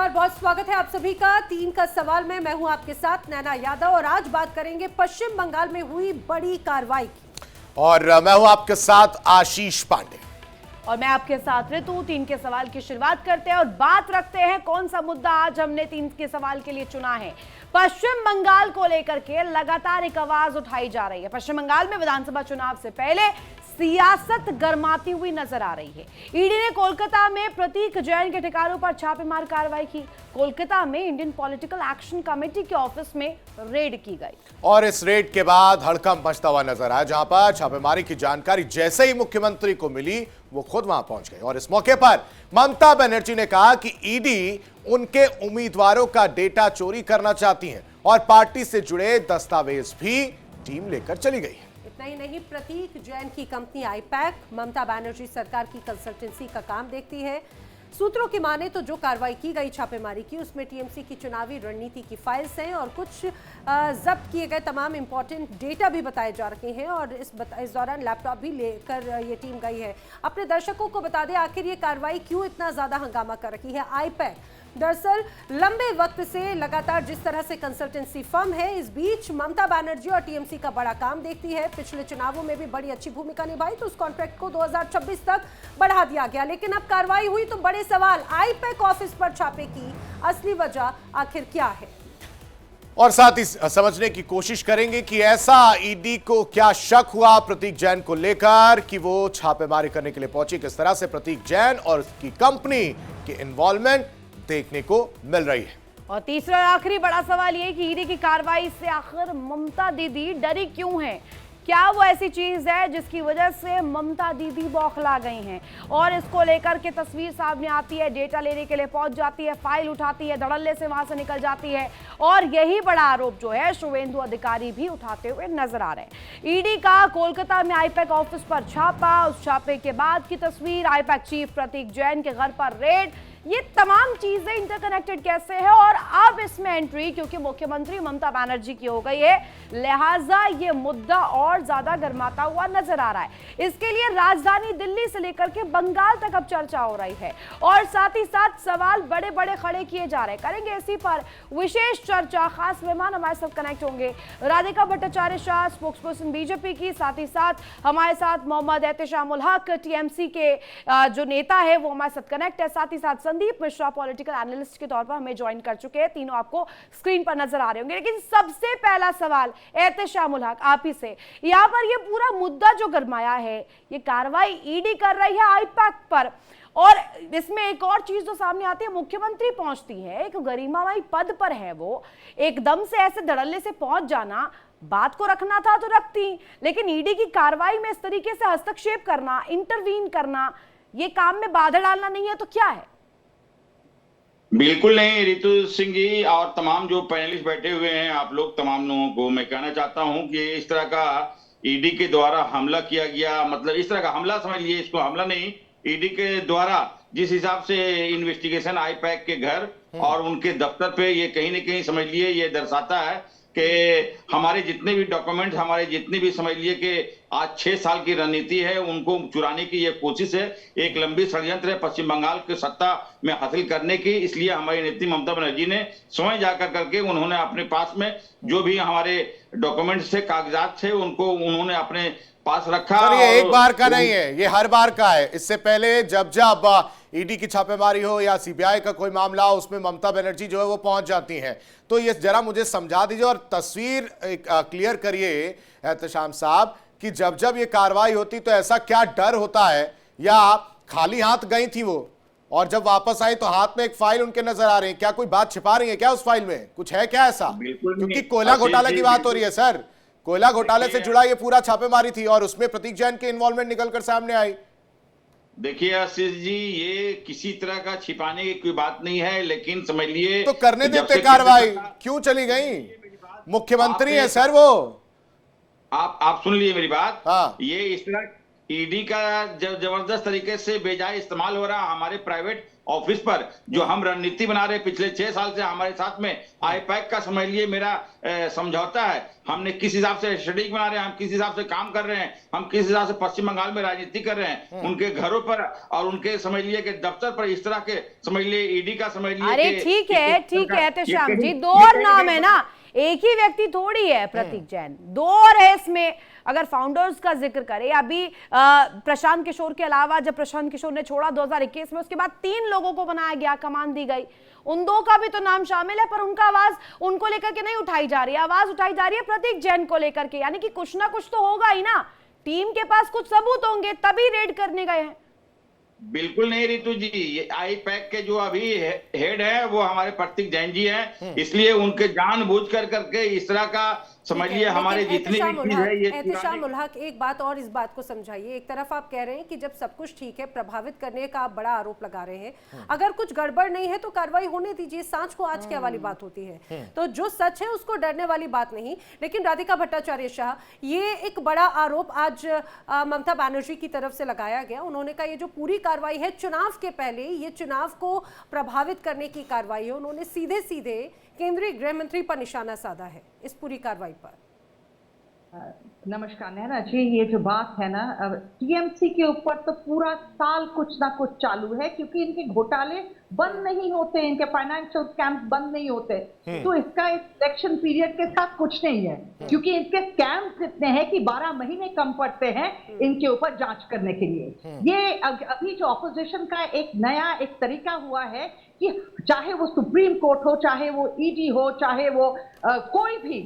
नमस्कार, बहुत स्वागत है आप सभी का। 3 का सवाल में मैं हूं आपके साथ नैना यादव और आज बात करेंगे पश्चिम बंगाल में हुई बड़ी कार्रवाई की। और मैं हूं आपके साथ आशीष पांडे और मैं आपके साथ ऋतु। 3 के सवाल की शुरुआत करते हैं और बात रखते हैं कौन सा मुद्दा आज हमने 3 के सवाल के लिए चुना है। पश्चिम बंगाल को लेकर के लगातार एक आवाज उठाई जा रही है। पश्चिम बंगाल में विधानसभा चुनाव से पहले सियासत गर्माती हुई नजर आ रही है। ईडी ने कोलकाता में प्रतीक जैन के ठिकानों पर छापेमार कार्रवाई की। कोलकाता में इंडियन पॉलिटिकल एक्शन कमेटी के ऑफिस में रेड की गई और इस रेड के बाद हड़कंप मचता हुआ नजर आया, जहां पर छापेमारी की जानकारी जैसे ही मुख्यमंत्री को मिली वो खुद वहां पहुंच गए। और इस मौके पर ममता बनर्जी ने कहा कि ईडी उनके उम्मीदवारों का डेटा चोरी करना चाहती है और पार्टी से जुड़े दस्तावेज भी टीम लेकर चली गई है। इतना ही नहीं, प्रतीक जैन की कंपनी आईपैक ममता बनर्जी सरकार की कंसल्टेंसी का काम देखती है। सूत्रों की माने तो जो कार्रवाई की गई छापेमारी की उसमें टीएमसी की चुनावी रणनीति की फाइल्स हैं और कुछ जब्त किए गए तमाम इंपॉर्टेंट डेटा भी बताए जा रहे हैं और इस दौरान लैपटॉप भी लेकर ये टीम गई है। अपने दर्शकों को बता दें आखिर ये कार्रवाई क्यों इतना ज्यादा हंगामा कर रही है। आईपैक दरअसल लंबे वक्त से लगातार जिस तरह से कंसल्टेंसी फर्म है, इस बीच ममता बनर्जी और टीएमसी का बड़ा काम देखती है। पिछले चुनावों में भी बड़ी अच्छी भूमिका निभाई तो उस कॉन्ट्रैक्ट को 2026 तक बढ़ा दिया गया। लेकिन अब कार्रवाई हुई तो बड़े सवाल, आईपैक ऑफिस पर छापे की असली वजह आखिर क्या है, और साथ ही समझने की कोशिश करेंगे कि ऐसा ईडी को क्या शक हुआ प्रतीक जैन को लेकर कि वो छापेमारी करने के लिए पहुंची। किस तरह से प्रतीक जैन और उसकी कंपनी के इन्वॉल्वमेंट देखने को मिल रही है। और तीसरा और आखिरी बड़ा सवाल ये कि ईडी की कार्रवाई से आखिर ममता दीदी डरी क्यों है। क्या वो ऐसी चीज है जिसकी वजह से ममता दीदी बौखला गई हैं और इसको लेकर के तस्वीर सामने आती है, डेटा लेने के लिए पहुंच जाती है, फाइल उठाती है, धड़ल्ले से वहां से निकल जाती है। और यही बड़ा आरोप जो है शुभेंदु अधिकारी भी उठाते हुए नजर आ रहे हैं। ईडी का कोलकाता में आईपैक ऑफिस पर छापा, उस छापे के बाद की तस्वीर, आईपैक चीफ प्रतीक जैन के घर पर रेड, ये तमाम चीजें इंटरकनेक्टेड कैसे है। और अब इसमें एंट्री क्योंकि मुख्यमंत्री ममता बनर्जी की हो गई है, लिहाजा ये मुद्दा और ज्यादा गर्माता हुआ नजर आ रहा है। इसके लिए राजधानी दिल्ली से लेकर के बंगाल तक अब चर्चा हो रही है और साथ ही साथ सवाल बड़े बड़े खड़े किए जा रहे हैं। करेंगे इसी पर विशेष चर्चा। खास मेहमान हमारे साथ कनेक्ट होंगे, राधिका भट्टाचार्य शाह, स्पोक्सपर्सन बीजेपी की, साथ ही साथ हमारे साथ मोहम्मद एहतेशाम उल हक टीएमसी के जो नेता है वो हमारे साथ कनेक्ट है। साथ ही साथ संदीप मिश्रा पॉलिटिकल एनालिस्ट के तौर पर हमें ज्वाइन कर चुके हैं। तीनों आपको स्क्रीन पर नजर आ रहे होंगे। लेकिन सबसे पहला सवाल एहतेशाम उल हक आप ही से, यहां पर ये पूरा मुद्दा जो गरमाया है, ये कार्रवाई ईडी कर रही है आईपैक पर और इसमें एक और चीज जो सामने आती है, मुख्यमंत्री पहुंचती है, एक गरिमामय पद पर है वो, एकदम से ऐसे धड़ल्ले से पहुंच जाना, बात को रखना था तो रखती, लेकिन ईडी की कार्रवाई में इस तरीके से हस्तक्षेप करना, इंटरवीन करना, ये काम में बाधा डालना नहीं है तो क्या है। बिल्कुल नहीं ऋतु सिंह जी और तमाम जो पैनलिस्ट बैठे हुए हैं, आप लोग तमाम लोगों को मैं कहना चाहता हूं कि इस तरह का ईडी के द्वारा हमला किया गया, मतलब इस तरह का हमला समझ लीजिए, इसको हमला नहीं, ईडी के द्वारा जिस हिसाब से इन्वेस्टिगेशन आईपैक के घर और उनके दफ्तर पे, ये कहीं ना कहीं समझ लिए ये दर्शाता है कि हमारे जितने भी डॉक्यूमेंट, हमारे जितने भी समझ लिए कि आज 6 साल की रणनीति है उनको चुराने की ये कोशिश है, एक लंबी षड्यंत्र है पश्चिम बंगाल की सत्ता में हासिल करने की। इसलिए हमारी नेत्री ममता बनर्जी ने स्वयं जाकर करके उन्होंने अपने पास में जो भी हमारे डॉक्यूमेंट्स थे, कागजात थे, उनको उन्होंने अपने पास रखा। सर ये एक बार का नहीं है, ये हर बार का है। इससे पहले जब जब ईडी की छापेमारी हो या सीबीआई का कोई मामला हो, उसमें ममता बनर्जी जो है वो पहुंच जाती हैं। तो ये जरा मुझे समझा दीजिए और तस्वीर क्लियर करिए एहतेशाम साहब कि जब जब ये कार्रवाई होती तो ऐसा क्या डर होता है, या खाली हाथ गई थी वो और जब वापस आई तो हाथ में एक फाइल उनके नजर आ रही है, क्या कोई बात छिपा रही है क्या उस फाइल में, कुछ है क्या ऐसा? क्योंकि कोयला घोटाले की बात हो रही है सर, कोयला घोटाले से जुड़ा ये पूरा छापेमारी थी और उसमें प्रतीक जैन की इन्वॉल्वमेंट निकलकर सामने आई। देखिए आशीष जी, ये किसी तरह का छिपाने की कोई बात नहीं है, लेकिन समझ लिए तो करने देते कार्रवाई, क्यों चली गई? मुख्यमंत्री है सर वो। आप सुन लिए मेरी बात। हाँ। ये इस तरह ईडी का जबरदस्त तरीके से बेजाय इस्तेमाल हो रहा, हमारे प्राइवेट ऑफिस पर जो हम रणनीति बना रहे पिछले 6 साल से हमारे साथ में आईपैक का समझ लिए मेरा समझौता है। हमने किस हिसाब से स्ट्रेटेजी बना रहे हैं, हम किस हिसाब से काम कर रहे हैं, हम किस हिसाब से पश्चिम बंगाल में राजनीति कर रहे हैं, उनके घरों पर और उनके समझ लिए के दफ्तर पर इस तरह के समझ लिए ईडी का समझ लिए। अरे ठीक है एहतेशाम जी, दो और नाम है ना, एक ही व्यक्ति थोड़ी है प्रतीक जैन, दो और है इसमें। अगर फाउंडर्स का जिक्र करें, अभी प्रशांत किशोर के अलावा जब प्रशांत किशोर ने छोड़ा 2021 में, उसके बाद 3 लोगों को बनाया गया, कमान दी गई, उन 2 का भी तो नाम शामिल है, पर उनका आवाज उनको लेकर के नहीं उठाई जा रही है, आवाज उठाई जा रही है प्रतीक जैन को लेकर के। यानी कि कुछ ना कुछ तो होगा ही ना, टीम के पास कुछ सबूत होंगे तभी रेड करने गए हैं। बिल्कुल नहीं रितु जी, ये आईपैक के जो अभी हेड है वो हमारे प्रतीक जैन जी हैं, इसलिए उनके जानबूझ कर करके इस तरह का समझिए हमारे जितनी भी चीज है ये। एहतेशाम उल हक, एक बात और इस बात को समझाइए। एक तरफ आप कह रहे हैं कि जब सब कुछ ठीक है, प्रभावित करने का आप बड़ा आरोप लगा रहे हैं, अगर कुछ गड़बड़ नहीं है तो कार्रवाई होने दीजिए, सांच को आज क्या वाली बात होती है। तो जो सच है उसको डरने वाली बात नहीं। लेकिन राधिका भट्टाचार्य शाह, ये एक बड़ा आरोप आज ममता बनर्जी की तरफ से लगाया गया। उन्होंने कहा ये जो पूरी कार्रवाई है चुनाव के पहले, ये चुनाव को प्रभावित करने की कार्रवाई है। उन्होंने सीधे सीधे केंद्रीय गृह मंत्री पर निशाना साधा है इस पूरी कार्रवाई पर। नमस्कार नैना जी, ये जो बात है ना, टीएमसी के ऊपर तो पूरा साल कुछ ना कुछ चालू है, क्योंकि इनके घोटाले बंद नहीं होते, इनके फाइनेंशियल स्कैम्स बंद नहीं होते। तो इसका इलेक्शन पीरियड के साथ कुछ नहीं है, क्योंकि इनके स्कैम्स इतने हैं कि 12 महीने कम पड़ते हैं इनके ऊपर जांच करने के लिए। ये अभी जो ऑपोजिशन का एक नया एक तरीका हुआ है कि चाहे वो सुप्रीम कोर्ट हो, चाहे वो ईडी हो, चाहे वो कोई भी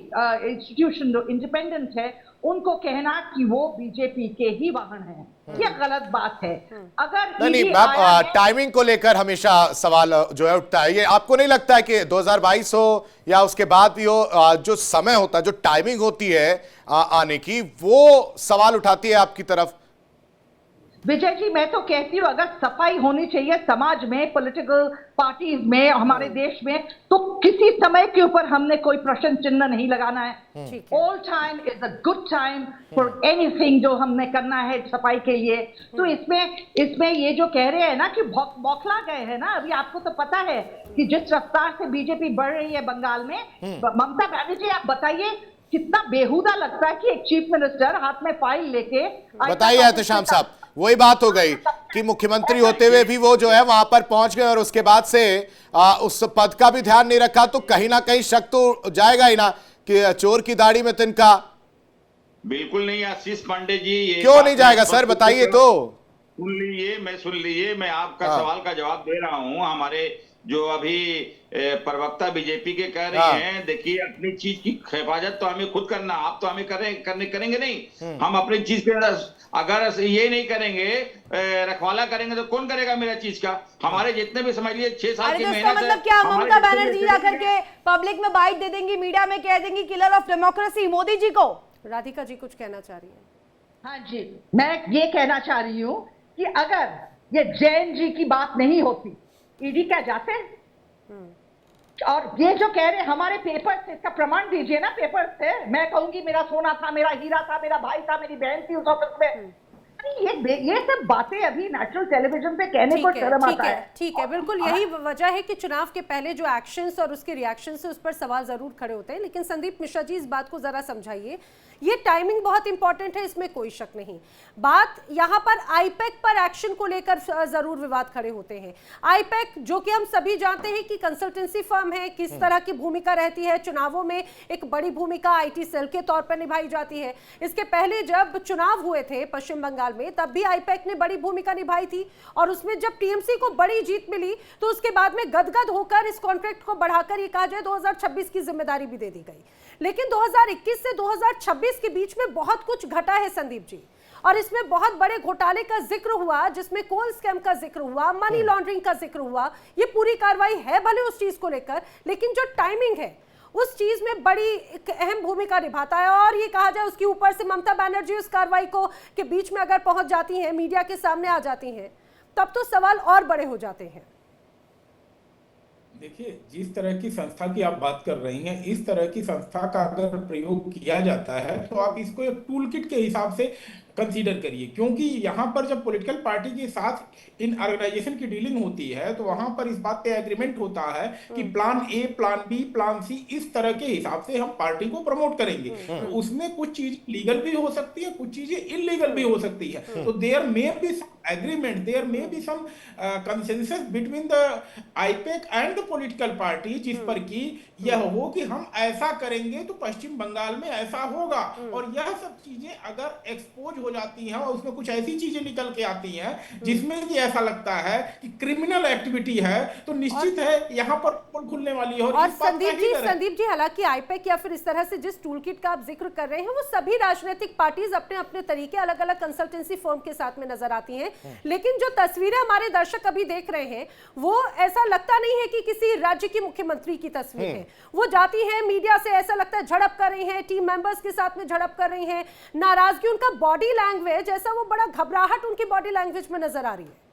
इंस्टीट्यूशन जो इंडिपेंडेंट है, उनको कहना कि वो बीजेपी के ही वाहन हैं, ये गलत बात है। अगर नहीं, टाइमिंग को लेकर हमेशा सवाल जो है उठता है। ये आपको नहीं लगता है कि 2022 हो या उसके बाद भी हो, जो समय होता है, जो टाइमिंग होती है आने की, वो सवाल उठाती है आपकी तरफ? विजय जी, मैं तो कहती हूँ अगर सफाई होनी चाहिए समाज में, पॉलिटिकल पार्टीज में, हमारे देश में, तो किसी समय के ऊपर हमने कोई प्रश्न चिन्ह नहीं लगाना है। All time is a good time for anything जो हमने करना है सफाई के लिए। तो इसमें ये जो कह रहे हैं ना कि बौखला गए हैं ना, अभी आपको तो पता है कि जिस रफ्तार से बीजेपी बढ़ रही है बंगाल में, ममता बनर्जी आप बताइए कितना बेहुदा लगता है कि एक चीफ मिनिस्टर हाथ में फाइल लेके। बताइए एहतेशाम साहब, वही बात हो गई कि मुख्यमंत्री होते हुए भी वो जो है वहां पर पहुंच गए और उसके बाद से उस पद का भी ध्यान नहीं रखा, तो कहीं ना कहीं शक तो जाएगा ही ना कि चोर की दाढ़ी में तिनका। बिल्कुल नहीं आशीष पांडे जी, ये क्यों नहीं जाएगा सर, बताइए तो। सुन लीजिए, मैं आपका सवाल का जवाब दे रहा हूं। हमारे जो अभी प्रवक्ता बीजेपी के कह रहे हैं, देखिए अपनी चीज की हिफाजत तो हमें खुद करना, आप तो हमें करेंगे नहीं। हम अपनी चीज पे अगर ये नहीं करेंगे, रखवाला करेंगे, तो कौन करेगा मेरा चीज का? हमारे जितने भी समझिए 6 साल की मेहनत है। मतलब क्या ममता बनर्जी जाकर के पब्लिक में बाइट दे देंगी, मीडिया में कह देंगी killer of democracy Modi ji को? राधिका जी कुछ कहना चाह रही है? हाँ जी, मैं ये कहना चाह रही हूँ कि अगर ये जैन जी की बात नहीं होती, ईडी क्या जाते? और ये जो कह रहे हैं हमारे पेपर से, इसका प्रमाण दीजिए ना, पेपर से। मैं कहूंगी मेरा सोना था, मेरा हीरा था, मेरा भाई था, मेरी बहन थी उस ऑफिस में। ये सब बातें अभी नेशनल टेलीविजन पे कहने को शर्म आता है। ठीक है, बिल्कुल यही वजह है कि चुनाव के पहले जो एक्शंस और उसके रिएक्शन से उस पर सवाल जरूर खड़े होते हैं। लेकिन संदीप मिश्रा जी, इस बात को जरा समझाइए। ये टाइमिंग बहुत इंपॉर्टेंट है, इसमें कोई शक नहीं। बात यहाँ पर आईपैक पर एक्शन को लेकर जरूर विवाद खड़े होते हैं। आईपैक जो कि हम सभी जानते हैं कि कंसल्टेंसी फर्म है, किस तरह की भूमिका रहती है चुनावों में, एक बड़ी भूमिका आईटी सेल के तौर पर निभाई जाती है। इसके पहले जब चुनाव हुए थे पश्चिम बंगाल में, तब भी आईपैक ने बड़ी भूमिका निभाई थी, और उसमें जब टीएमसी को बड़ी जीत मिली तो उसके बाद में गदगद होकर इस कॉन्ट्रैक्ट को बढ़ाकर ये कहा जाए 2026 की जिम्मेदारी भी दे दी गई। लेकिन 2021 से 2026 के बीच में बहुत कुछ घटा है संदीप जी, और इसमें बहुत बड़े घोटाले का जिक्र हुआ, जिसमें कोल स्कैम का जिक्र हुआ, मनी लॉन्ड्रिंग का जिक्र हुआ। ये पूरी कार्रवाई है भले उस चीज को लेकर, लेकिन जो टाइमिंग है उस चीज में बड़ी एक अहम भूमिका निभाता है। और ये कहा जाए उसके ऊपर से ममता बनर्जी उस कार्रवाई को के बीच में अगर पहुंच जाती हैं, मीडिया के सामने आ जाती हैं, तब तो सवाल और बड़े हो जाते हैं। देखिए, जिस तरह की संस्था की आप बात कर रही हैं, इस तरह की संस्था का अगर प्रयोग किया जाता है तो आप इसको एक टूल किट के हिसाब से कंसीडर करिए, क्योंकि यहाँ पर जब पॉलिटिकल पार्टी के साथ इन ऑर्गेनाइजेशन की डीलिंग होती है तो वहां पर इस बात पे एग्रीमेंट होता है कि plan A, plan B, plan C, इस तरह के हिसाब से हम पार्टी को प्रमोट करेंगे। तो उसमें कुछ चीज लीगल भी हो सकती है, कुछ चीजें इलीगल भी हो सकती है। तो there may be some agreement, there may be some consensus between the I-PAC and the political party, जिस पर कि यह हो कि हम ऐसा करेंगे तो पश्चिम बंगाल में ऐसा होगा। और यह सब चीजें अगर एक्सपोज हो जाती हैं और उसमें कुछ ऐसी चीजें निकल के आती हैं जिसमें कि ऐसा लगता है कि क्रिमिनल एक्टिविटी है, तो निश्चित है यहाँ पर पोल खुलने वाली है। और संदीप जी हालांकि आईपैक या फिर इस तरह से जिस टूल किट का आप जिक्र कर रहे हैं वो सभी राजनीतिक पार्टीज अपने अपने तरीके अलग अलग कंसल्टेंसी फर्म के साथ में नजर आती हैं, लेकिन जो तस्वीरें हमारे दर्शक अभी देख रहे हैं वो ऐसा लगता नहीं है कि किसी राज्य की मुख्यमंत्री की तस्वीर है। वो जाती है मीडिया से, ऐसा लगता है झड़प कर रही हैं, टीम मेंबर्स के साथ में झड़प कर रही हैं, नाराजगी, उनका बॉडी लैंग्वेज ऐसा, वो बड़ा घबराहट उनकी बॉडी लैंग्वेज में नजर आ रही है।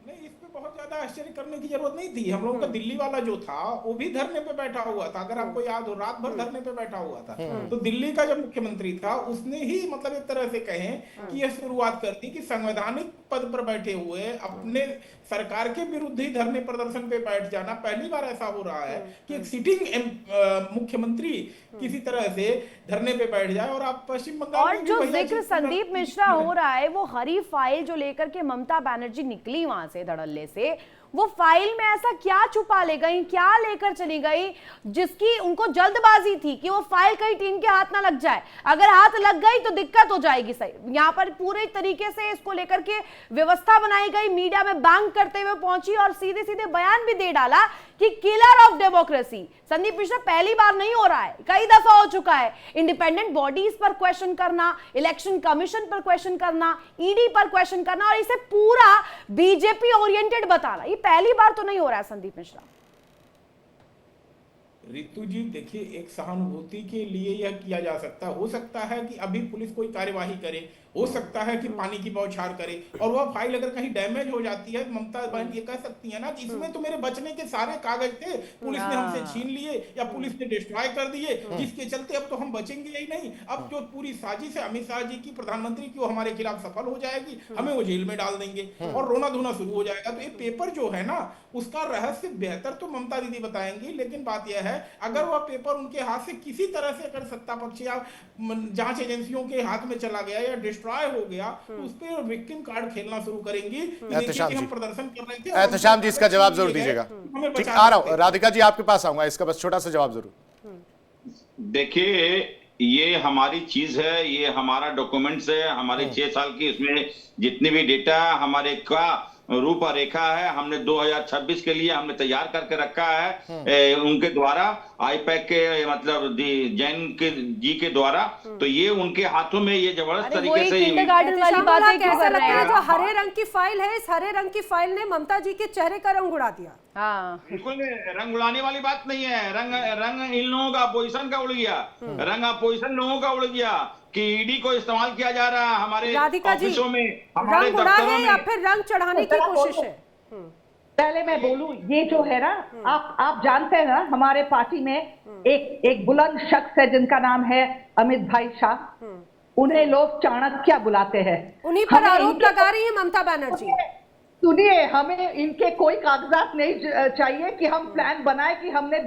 नहीं, इस पे बहुत ज्यादा आश्चर्य करने की जरूरत नहीं थी। हम लोगों का दिल्ली वाला जो था वो भी धरने पे बैठा हुआ था, अगर आपको याद हो, रात भर धरने पे बैठा हुआ था। तो दिल्ली का जो मुख्यमंत्री था उसने ही मतलब एक तरह से कहें कि यह शुरुआत कर दी कि संवैधानिक पद पर बैठे हुए अपने सरकार के विरुद्ध ही धरने प्रदर्शन पे बैठ जाना, पहली बार ऐसा हो रहा है कि एक सिटिंग मुख्यमंत्री किसी तरह से धरने पे बैठ जाए। और आप पश्चिम बंगाल और जो जिक्र संदीप मिश्रा हो रहा है वो हरी फाइल जो लेकर के ममता बनर्जी निकली वहां से धड़ल्ले से, वो फाइल में ऐसा क्या छुपा ले गई, क्या लेकर चली गई जिसकी उनको जल्दबाजी थी कि वो फाइल कहीं टीम के हाथ ना लग जाए। अगर हाथ लग गई तो दिक्कत हो जाएगी। सही, यहाँ पर पूरे तरीके से इसको लेकर के व्यवस्था बनाई गई, मीडिया में बैंग करते हुए पहुंची और सीधे सीधे बयान भी दे डाला कि killer of democracy. Sandeep Mishra, पहली बार नहीं हो रहा है, कई दफा हो चुका है। इंडिपेंडेंट बॉडीज पर क्वेश्चन करना, इलेक्शन कमीशन पर क्वेश्चन करना, ईडी पर क्वेश्चन करना और इसे पूरा बीजेपी ओरिएंटेड बताना, ये पहली बार तो नहीं हो रहा है संदीप मिश्रा। रितु जी देखिए, एक सहानुभूति के लिए यह किया जा सकता, हो सकता है कि अभी पुलिस कोई कार्यवाही करे, हो सकता है कि पानी की बौछार करे, और वह फाइल अगर कहीं डैमेज हो जाती है, ममता बहन ये कह सकती है ना कि इसमें तो मेरे बचने के सारे कागज थे, पुलिस ने हमसे छीन लिए या पुलिस ने डिस्ट्रॉय कर दिए, जिसके चलते अब तो हम बचेंगे ही नहीं। अब जो पूरी साजिश है अमित शाह जी की, प्रधानमंत्री की, वो हमारे खिलाफ सफल हो जाएगी, हमें वो जेल में डाल देंगे और रोना धोना शुरू हो जाएगा। तो ये पेपर जो है ना, उसका रहस्य बेहतर तो ममता दीदी बताएंगी, लेकिन बात यह है अगर वह पेपर उनके हाथ से किसी तरह से अगर सत्ता पक्ष या जांच एजेंसियों के हाथ में चला गया या डिस्ट्रॉय हो गया, तो उस पर विक्टिम कार्ड खेलना शुरू करेंगी। हम प्रदर्शन कर रहे थे। एहतशाम जी, इसका जवाब जरूर दीजिएगा। ठीक, आ रहा हूं, राधिका जी आपके पास आऊंगा, इसका बस छोटा सा जवाब जरूर। देखिए, ये हमारी चीज है, ये हमारा डॉक्यूमेंट्स है, हमारे 6 साल की, इसमें जितने भी डेटा हमारे का रूपरेखा है, हमने 2026 के लिए हमने तैयार करके रखा है उनके द्वारा, आईपैक के मतलब जैन के जी के द्वारा। तो ये उनके हाथों में ये जबरदस्त तरीके से कैसा लगता है जो हरे रंग की फाइल है, इस हरे रंग की फाइल ने ममता जी के चेहरे का रंग उड़ा दिया। बिल्कुल रंग उड़ाने वाली बात नहीं है, रंग इन लोगों का अपोजिशन का उड़ गया, रंग अपोजिशन लोगों का उड़ गया कि ईडी को इस्तेमाल किया जा रहा है हमारे ऑफिसों में, हमारे दफ्तरों में, या फिर रंग चढ़ाने की कोशिश है। पहले मैं बोलूं, ये जो है ना, आप जानते हैं ना, हमारे पार्टी में एक बुलंद शख्स है जिनका नाम है अमित भाई शाह, उन्हें लोग चाणक्य बुलाते हैं। उन्हीं पर आरोप लगा रही है ममता बनर्जी। सुनिए, हमें इनके कोई कागजात नहीं चाहिए कि हम प्लान बनाए कि हमने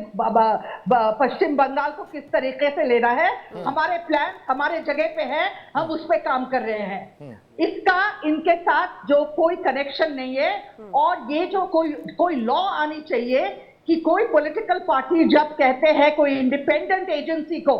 पश्चिम बंगाल को किस तरीके से लेना है। हमारे प्लान हमारे जगह पे है, हम उस पे काम कर रहे हैं। इसका इनके साथ जो कोई कनेक्शन नहीं है। और ये जो कोई लॉ आनी चाहिए कि कोई पॉलिटिकल पार्टी जब कहते हैं कोई इंडिपेंडेंट एजेंसी को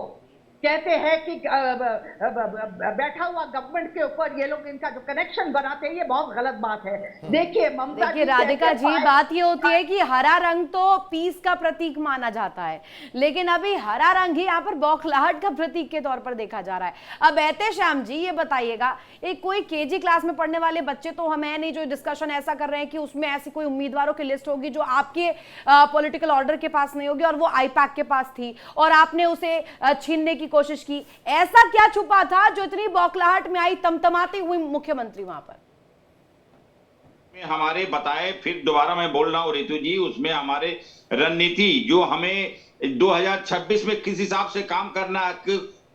कहते हैं कि बैठा हुआ गवर्नमेंट के ऊपर ये लोग इनका जो कनेक्शन बनाते हैं, ये बहुत गलत बात है। देखिए ममता जी, राधिका जी, बात ये होती है कि हरा रंग तो पीस का प्रतीक माना जाता है, लेकिन अभी हरा रंग ही यहाँ पर बौखलाहट का प्रतीक के तौर पर देखा जा रहा है। अब एहतेशाम जी, ये बताइएगा, एक कोई केजी क्लास में पढ़ने वाले बच्चे तो हम है नहीं जो डिस्कशन ऐसा कर रहे हैं कि उसमें ऐसी कोई उम्मीदवारों की लिस्ट होगी जो आपके पॉलिटिकल ऑर्डर के पास नहीं होगी और वो आईपैक के पास थी और आपने उसे छीनने की कोशिश की। ऐसा क्या छुपा था जो इतनी बौखलाहट में आई, तमतमाती हुई मुख्यमंत्री वहां पर? हमारे बताए, फिर दोबारा मैं बोल रहा हूं रितु जी, उसमें हमारे रणनीति जो हमें 2026 में किस हिसाब से काम करना है,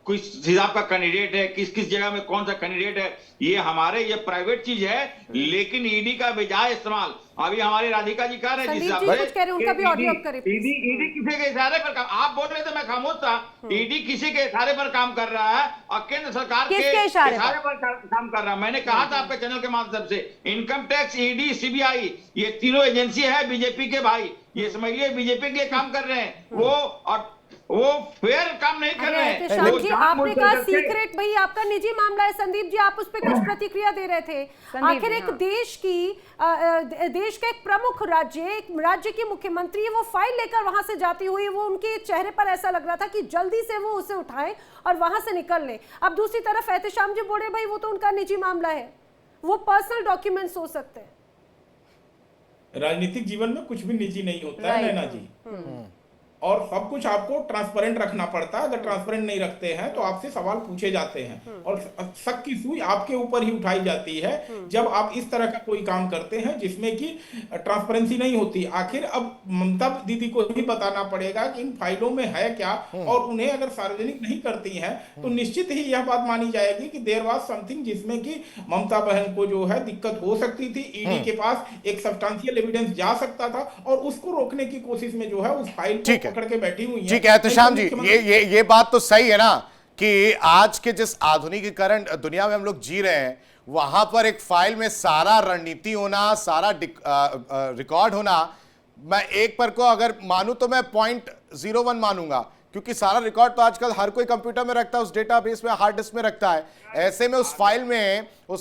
किस हिसाब का कैंडिडेट है, किस किस जगह में कौन सा कैंडिडेट है, ये प्राइवेट चीज है। लेकिन ईडी का बेजाय इस्तेमाल, अभी हमारे राधिका जी कह रहे हैं, संदीप जी कुछ कह रहे हैं, उनका भी ऑडियो अप करें प्लीज। ईडी किसी के इशारे पर काम, आप बोल रहे थे मैं खामोश था। ईडी किसी के इशारे पर काम कर रहा है और केंद्र सरकार के इशारे पर काम कर रहा है। मैंने कहा था आपके चैनल के माध्यम से, इनकम टैक्स, ईडी, सीबीआई, ये तीनों एजेंसी है बीजेपी के भाई, ये समझिए बीजेपी के लिए काम कर रहे हैं। वो फेयर काम नहीं कर रहे हैं। एहतेशाम जी, आपने कहा सीक्रेट, भाई आपका निजी मामला है। संदीप जी, आप उस पर कुछ प्रतिक्रिया दे रहे थे। आखिर एक देश का एक प्रमुख राज्य की मुख्यमंत्री, वो फाइल लेकर वहां से जाती हुई, वो उनके चेहरे पर ऐसा लग रहा था कि जल्दी से वो उसे उठाएं और वहां से निकल लें। अब दूसरी तरफ एहतेशाम जी बोले भाई वो तो उनका निजी मामला है, वो पर्सनल डॉक्यूमेंट्स हो सकते हैं। राजनीतिक जीवन में कुछ भी निजी नहीं होता है नैना जी, और सब कुछ आपको ट्रांसपेरेंट रखना पड़ता है। अगर ट्रांसपेरेंट नहीं रखते हैं तो आपसे सवाल पूछे जाते हैं और शक की सुई आपके ऊपर ही उठाई जाती है जब आप इस तरह का कोई काम करते हैं जिसमें कि ट्रांसपेरेंसी नहीं होती। आखिर अब ममता दीदी को ही बताना पड़ेगा कि इन फाइलों में है क्या, और उन्हें अगर सार्वजनिक नहीं करती हैं तो निश्चित ही यह बात मानी जाएगी कि देयर वाज समथिंग जिसमें कि ममता बहन को जो है दिक्कत हो सकती थी। ईडी के पास एक सब्सटेंशियल एविडेंस जा सकता था और उसको रोकने की कोशिश में जो है उस फाइल को पकड़ के बैठी हुई है। ठीक है एहतेशाम जी, ये बात तो सही है ना कि आज के जिस आधुनिकीकरण दुनिया में हम लोग जी रहे हैं, वहां पर एक फाइल में सारा रणनीति होना, सारा रिकॉर्ड होना, मैं एक पर को अगर मानूं तो मैं 0.01 मानूंगा, क्योंकि सारा रिकॉर्ड तो आजकल हर कोई कंप्यूटर में रखता है, उस डेटाबेस में, हार्ड डिस्क में रखता है। ऐसे में उस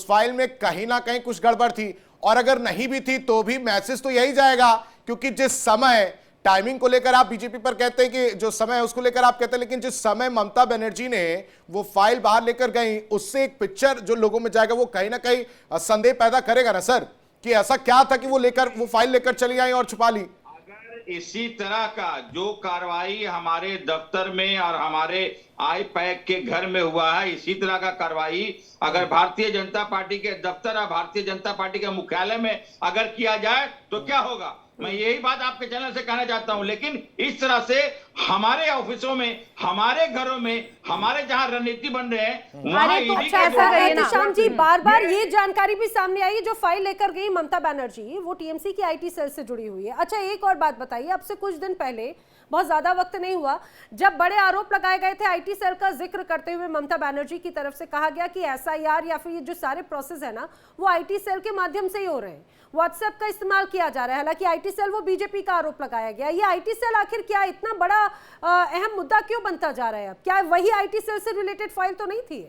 फाइल में कहीं ना कहीं कुछ गड़बड़ थी, और अगर नहीं भी थी तो भी मैसेज तो यही जाएगा, क्योंकि जिस समय टाइमिंग को लेकर आप बीजेपी पर कहते हैं कि जो समय है उसको लेकर आप कहते हैं, लेकिन जिस समय ममता बनर्जी ने वो फाइल बाहर लेकर गई, उससे एक पिक्चर जो लोगों में जाएगा वो कहीं ना कहीं संदेह पैदा करेगा ना सर, कि ऐसा क्या था कि वो फाइल लेकर चली आई और छुपा ली। अगर इसी तरह का जो कार्रवाई हमारे दफ्तर में और हमारे आईपैक के घर में हुआ है, इसी तरह का कार्रवाई अगर भारतीय जनता पार्टी के दफ्तर और भारतीय जनता पार्टी के मुख्यालय में अगर किया जाए तो क्या होगा, मैं यही बात आपके चैनल से कहना चाहता हूं। लेकिन इस तरह से हमारे ऑफिसों में, हमारे घरों में, हमारे जहां रणनीति बन रहे हैं, वहां एहतेशाम जी बार-बार ये जानकारी भी सामने आई, जो फाइल लेकर गई ममता बनर्जी वो टीएमसी की आईटी सेल से जुड़ी हुई है। अच्छा, एक और बात बताइए, अब से कुछ दिन पहले, बहुत ज्यादा वक्त नहीं हुआ, जब बड़े आरोप लगाए गए थे आईटी सेल का जिक्र करते हुए ममता बनर्जी की तरफ से कहा गया कि एसआईआर या फिर ये जो सारे प्रोसेस है ना, वो आईटी सेल के माध्यम से ही हो रहे हैं, व्हाट्सएप का इस्तेमाल किया जा रहा है। हालांकि आईटी सेल, वो बीजेपी का आरोप लगाया गया। ये आईटी सेल आखिर क्या इतना बड़ा अहम मुद्दा क्यों बनता जा रहा है? अब क्या वही आईटी सेल से रिलेटेड फाइल तो नहीं थी?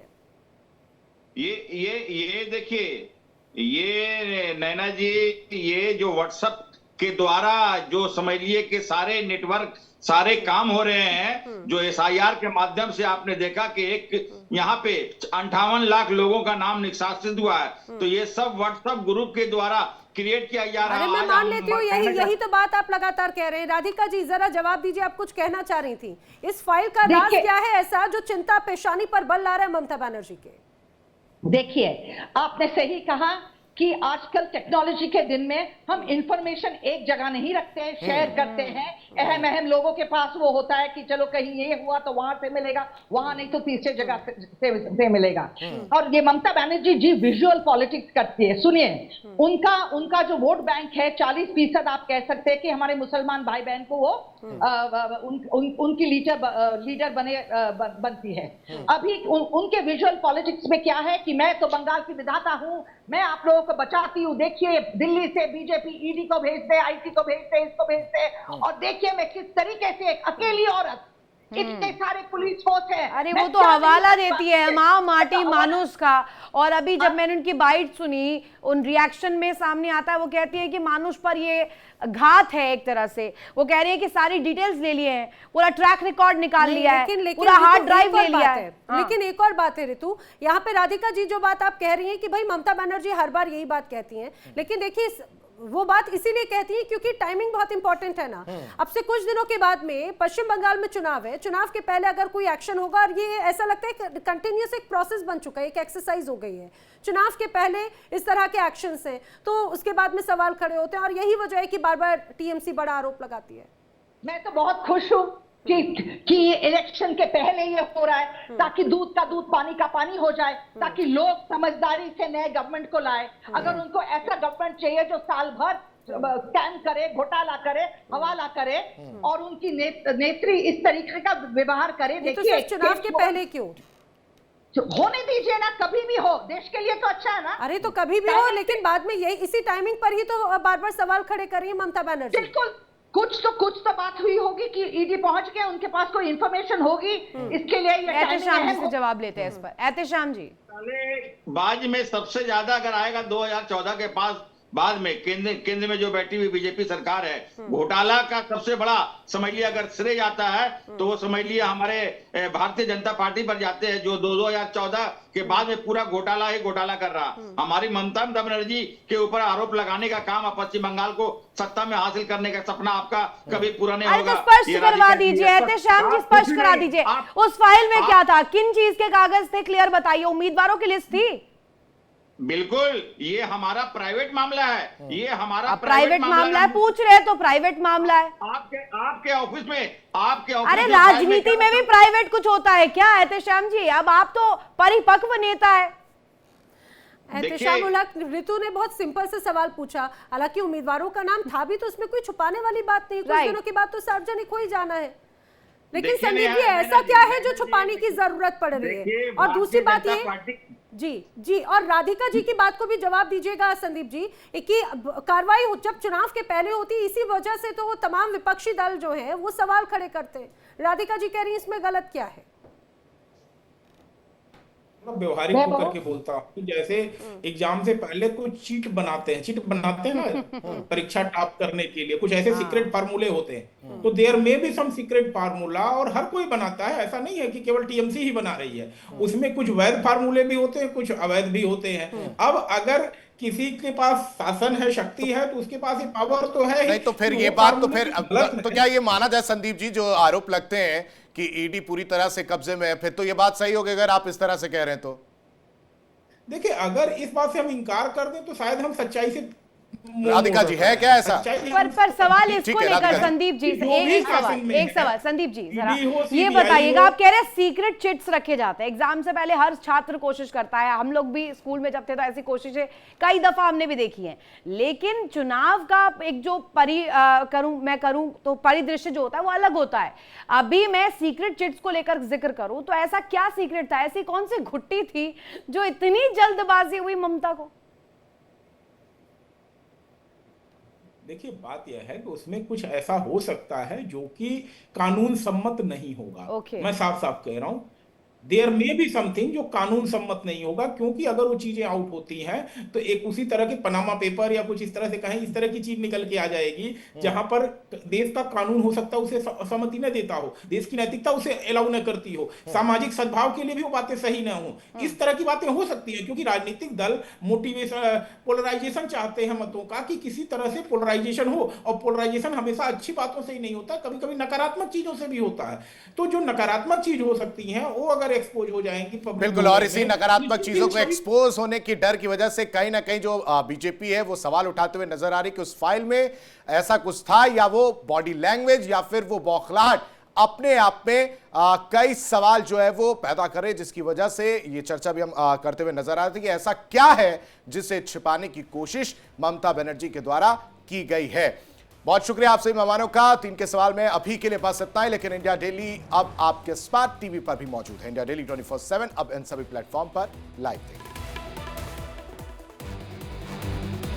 ये देखिए, ये नैना जी, ये जो व्हाट्सएप के द्वारा जो समझिए कि सारे नेटवर्क, सारे काम हो रहे हैं, जो एसआईआर के माध्यम से आपने देखा कि एक यहाँ पे 58 लाख लोगों का नाम निष्कासित हुआ है, तो ये सब व्हाट्सएप ग्रुप के द्वारा क्रिएट किया जा रहा है। अरे मैं मान लेती हूँ, यही तो बात आप लगातार कह रहे हैं। राधिका जी जरा जवाब दीजिए, आप कुछ कहना चाह रही थी। इस फाइल का राज क्या है ऐसा जो चिंता पेशानी पर बल ला रहा है ममता बनर्जी के? देखिए, आपने सही कहा कि आजकल टेक्नोलॉजी के दिन में हम इंफॉर्मेशन एक जगह नहीं रखते हैं, शेयर करते हैं। अहम लोगों के पास वो होता है कि चलो कहीं ये हुआ तो वहां से मिलेगा, वहां नहीं तो तीसरे जगह से मिलेगा। और ये ममता बनर्जी जी विजुअल पॉलिटिक्स करती है। सुनिए, उनका जो वोट बैंक है 40% आप कह सकते हैं कि हमारे मुसलमान भाई बहन को वो उनकी लीडर बनती है। अभी उनके विजुअल पॉलिटिक्स में क्या है कि मैं तो बंगाल की विधाता हूं, मैं आप लोगों को बचाती हूँ। देखिए, दिल्ली से बीजेपी ईडी को भेज दे, आईटी को भेज दे, इसको भेज दे, और देखिए मैं किस तरीके से एक अकेली औरत, इतने सारे पुलिस फोर्स है। अरे वो तो हवाला देती है माँ माटी मानुस का। और अभी जब मैंने उनकी बाइट सुनी, उन रिएक्शन में सामने आता है, वो कहती है कि मानुस पर ये घात है एक तरह से। वो कह रही है कि सारी डिटेल्स ले लिए हैं, पूरा ट्रैक रिकॉर्ड निकाल लिया है, पूरा हार्ड ड्राइव ले लिया है। लेकिन एक और बात है ऋतु, यहाँ पे राधिका जी जो बात आप कह रही हैं कि भाई ममता बनर्जी हर बार यही बात कहती हैं, लेकिन देखिए वो बात इसीलिए कहती है क्योंकि टाइमिंग बहुत इंपॉर्टेंट है ना। अब से कुछ दिनों के बाद में पश्चिम बंगाल में चुनाव है, चुनाव के पहले अगर कोई एक्शन होगा, और ये ऐसा लगता है कंटिन्यूस एक प्रोसेस बन चुका है, एक एक्सरसाइज हो गई है। चुनाव के पहले इस तरह के एक्शंस हैं तो उसके बाद में सवाल खड़े होते हैं, और यही वजह है कि बार बार टीएमसी बड़ा आरोप लगाती है। मैं तो बहुत खुश हूँ कि इलेक्शन के पहले ये हो रहा है ताकि दूध का दूध पानी का पानी हो जाए, ताकि लोग समझदारी से नए गवर्नमेंट को लाए। अगर उनको ऐसा गवर्नमेंट चाहिए जो साल भर स्कैम करे, घोटाला करे, हवाला करे और उनकी नेत्री इस तरीके का व्यवहार करे। देखिए चुनाव के पहले क्यों होने दीजिए ना, कभी भी हो, देश के लिए तो अच्छा है ना। अरे तो कभी भी हो, लेकिन बाद में यही इसी टाइमिंग पर ही तो बार बार सवाल खड़े कर रही है ममता बनर्जी। बिल्कुल, कुछ तो बात हुई होगी कि ईडी पहुंच गए, उनके पास कोई इंफॉर्मेशन होगी, इसके लिए ये एहतेशाम जी से जवाब लेते हैं इस पर। एहतेशाम जी, बाज में सबसे ज्यादा अगर आएगा 2014 के पास बाद में केंद्र में जो बैठी हुई बीजेपी सरकार है, घोटाला का सबसे बड़ा समझ लिया अगर श्रेय जाता है तो वो समझ लिया हमारे भारतीय जनता पार्टी पर जाते हैं, जो 2014 के बाद में पूरा घोटाला ही घोटाला कर रहा। हमारी ममता बनर्जी के ऊपर आरोप लगाने का काम, पश्चिम बंगाल को सत्ता में हासिल करने का सपना आपका कभी पूरा नहीं होगा। स्पष्ट करवा दीजिए एहतेशाम जी, स्पष्ट करा दीजिए उस फाइल में क्या था, किन चीज के कागज थे, क्लियर बताइए। उम्मीदवारों की लिस्ट थी? बिल्कुल, ये हमारा प्राइवेट मामला है, ये हमारा प्राइवेट मामला है, पूछ रहे तो प्राइवेट मामला है। आपके ऑफिस में, आपके ऑफिस अरे राजनीति में भी प्राइवेट कुछ होता है क्या एहतेशाम जी? अब आप तो परिपक्व नेता है। एहतेशाम उलट ऋतु ने बहुत सिंपल से सवाल पूछा, हालांकि उम्मीदवारों का नाम था भी, तो उसमें कोई छुपाने वाली बात नहीं, कुछ दिनों के बाद तो सार्वजनिक हो ही जाना है। लेकिन संदीप जी ऐसा क्या है जो छुपाने की जरूरत पड़ रही है? और दूसरी बात ये जी और राधिका जी की बात को भी जवाब दीजिएगा संदीप जी कि कार्रवाई जब चुनाव के पहले होती है, इसी वजह से तो वो तमाम विपक्षी दल जो है वो सवाल खड़े करते हैं। राधिका जी कह रही है इसमें गलत क्या है? व्यवहारिक होकर के बोलता हूँ कि जैसे एग्जाम से पहले कुछ चीट बनाते हैं ना परीक्षा टॉप करने के लिए, कुछ ऐसे सीक्रेट फार्मूले होते हैं, तो देयर में भी सम सीक्रेट फार्मूला, और हर कोई बनाता है, ऐसा नहीं है कि केवल टीएमसी ही बना रही है। उसमें कुछ वैध फार्मूले भी होते हैं, कुछ अवैध भी होते हैं। अब अगर किसी के पास शासन है, शक्ति है, तो उसके पास ये पावर तो है नहीं, तो फिर ये बात तो फिर तो क्या ये माना जाए संदीप जी, जो आरोप लगते हैं कि ईडी पूरी तरह से कब्जे में है, फिर तो ये बात सही होगी अगर आप इस तरह से कह रहे हैं तो? देखिए, अगर इस बात से हम इनकार कर दें तो शायद हम सच्चाई से राधिका जी है क्या ऐसा? पर सवाल इसको लेकर संदीप जी से एक सवाल संदीप जी जरा ये बताइएगा, आप कह रहे हैं सीक्रेट चिट्स रखे जाते हैं, एग्जाम से पहले हर छात्र कोशिश करता है, हम लोग भी स्कूल में जब थे तो ऐसी कोशिशें कई दफा हमने भी देखी हैं, लेकिन चुनाव का एक जो करूं तो परिदृश्य जो होता है वो अलग होता है। अभी मैं सीक्रेट चिट्स को लेकर जिक्र करूं तो ऐसा क्या सीक्रेट था, ऐसी कौन सी घुट्टी थी जो इतनी जल्दबाजी हुई ममता को? देखिए, बात यह है कि उसमें कुछ ऐसा हो सकता है जो कि कानून सम्मत नहीं होगा। मैं साफ साफ कह रहा हूं, देयर में भी समथिंग जो कानून सम्मत नहीं होगा, क्योंकि अगर वो चीजें आउट होती हैं तो एक उसी तरह के पनामा पेपर या कुछ इस तरह से कहें, इस तरह की चीज निकल के आ जाएगी जहां पर देश का कानून हो सकता है उसे सहमति न देता हो, देश की नैतिकता उसे अलाउ न करती हो, सामाजिक सद्भाव के लिए भी वो बातें सही न हो, इस तरह की बातें हो सकती है, क्योंकि राजनीतिक दल मोटिवेशन, पोलराइजेशन चाहते हैं मतों का, कि किसी तरह से पोलराइजेशन हो, और पोलराइजेशन हमेशा अच्छी बातों से ही नहीं होता, कभी कभी नकारात्मक चीजों से भी होता है। तो जो नकारात्मक चीज हो सकती है वो अगर एक्सपोज हो जाएंगी बिल्कुल, और इसी नकारात्मक चीजों को एक्सपोज होने की डर की वजह से कहीं ना कहीं जो बीजेपी है वो सवाल उठाते हुए नजर आ रही कि उस फाइल में ऐसा कुछ था, या वो बॉडी लैंग्वेज या फिर वो बौखलाहट अपने आप में कई सवाल जो है वो पैदा करे, जिसकी वजह से ये चर्चा भी हम करते हुए नजर आ रहे थे कि ऐसा क्या है जिसे छिपाने की कोशिश ममता बनर्जी के द्वारा की गई है। बहुत शुक्रिया आप सभी मेहमानों का। 3 के सवाल में अभी के लिए बस इतना ही, लेकिन इंडिया डेली अब आपके स्मार्ट टीवी पर भी मौजूद है। इंडिया डेली 24/7 अब इन सभी प्लेटफॉर्म पर लाइव देखिए।